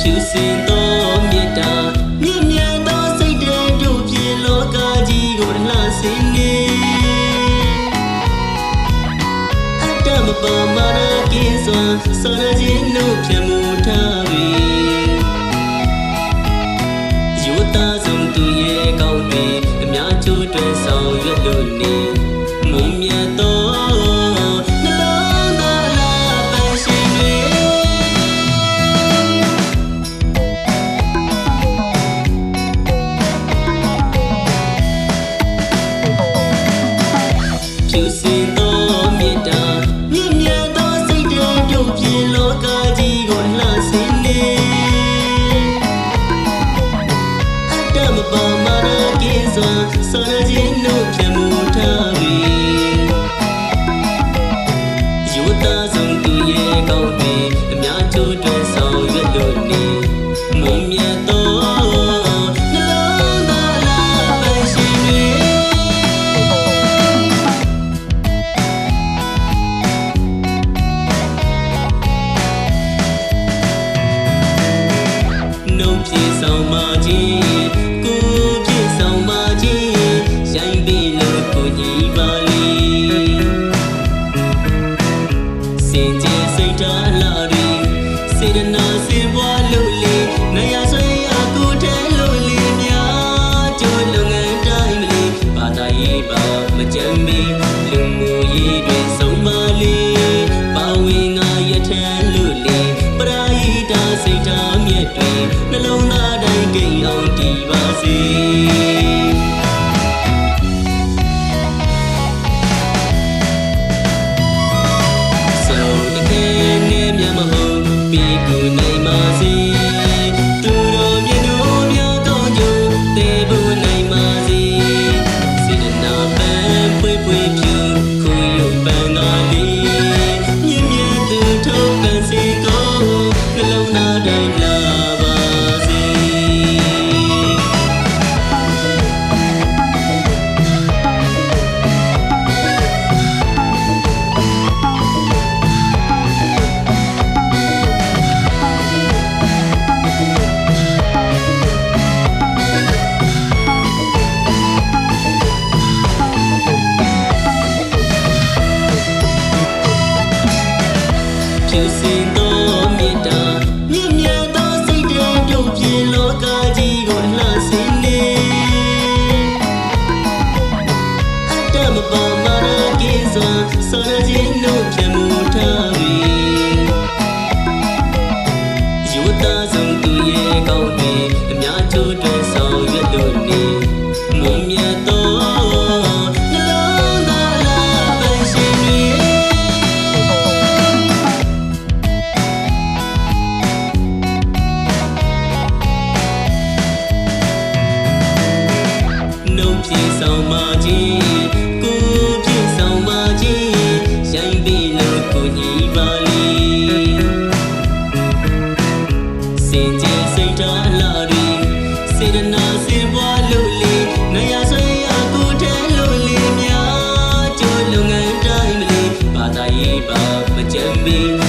ဖြူစင်သောမေတ္တာမြင့်မြတ်သောစိတ်တည်းတို့ဖြင့်လောကကြီးကိုလှဆင်နေအတ္တမပါမာနကင်းစွာစောရခြင်းတို့ဖြင့်မူထားပြီယောသားဆုံးသူရဲ့ကောင်းတွေအများကျိုးတွင်ဆောင်ရွက်လို့နေမုံမြတ်သောဖြူစင်သောမေတ္တာမြင့်မြတ်သောစိတ်တည်းတို့ဖြင့်လောကကြီးကိုလှဆင်နေအတ္တမပါမာနကင်းစွာစောရခြင်းတို့ဖြင့်မူထားပြီယောသားဆုံးသူရဲ့ကောင်းတွေအများကျိုးတွင်ဆောင်ရွက်လို့နေမုံမြတ်သောပြေဆောင်မခြင်းကိုပြေဆောင်မခြင်းရိုင်းပြီးလို့ကိုညီပါလေစင်ကြယ်စိတ်ထားလာတွေစေတနာစင်ပွားလို့လေနေရဆွေရကိုထဲလို့လေများကျိုးလုပ်ငန်းတိုင်းမလီဘာသာရေးပါမကြမ်းမီလူမှုရေးတွေဆုံးပါလေပါဝင်ငါရထမ်းလို့လေပရာဟိတစိတ်ထားမြတ်တွေနှလုံးသားတိုင်းကိန်းအောင်တည်ပါစေဆိုတကယ်နဲ့မြတ်မဟုတ်ပြီးကိုနိုင်ပါစေသူတို့မြတ်တို့များကောင်းကျိုးသေဖို့နိုင်ပါစေစေတနာပန်းပွေပွေဖြူခုရုပ်ပန်းသာလေးမြင့်မြတ်သူထုတ်ပန်းစေကိုနှလုံးသားတိုင်းလာဖြူစင်သောမေတ္တာမြင့်မြတ်သောစိတ်တည်းတို့ဖြင့်လောကကြီးကိုလှဆင်နေအတ္တမပါမာနကင်းစွာစောရခြင်းတို့ဖြင့်မူထားပြီယောသားဆုံးသူရဲ့ကောင်းတွေအများကျိုးတွင်ဆောင်ရွက်လို့နေမုံမြတ်သောပြေဆောင်မခြင်းကိုပြေဆောင်မခြင်းရိုင်းပြီးလို့ကိုညီပါလေစင်ကြယ်စိတ်ထားလာတွေစေတနာစင်ပွားလို့လေနေရဆွေရကိုထဲလို့လေများကျိုးလုပ်ငန်းတိုင်းမလီဘာသာရေးပါမကြမ်းမီ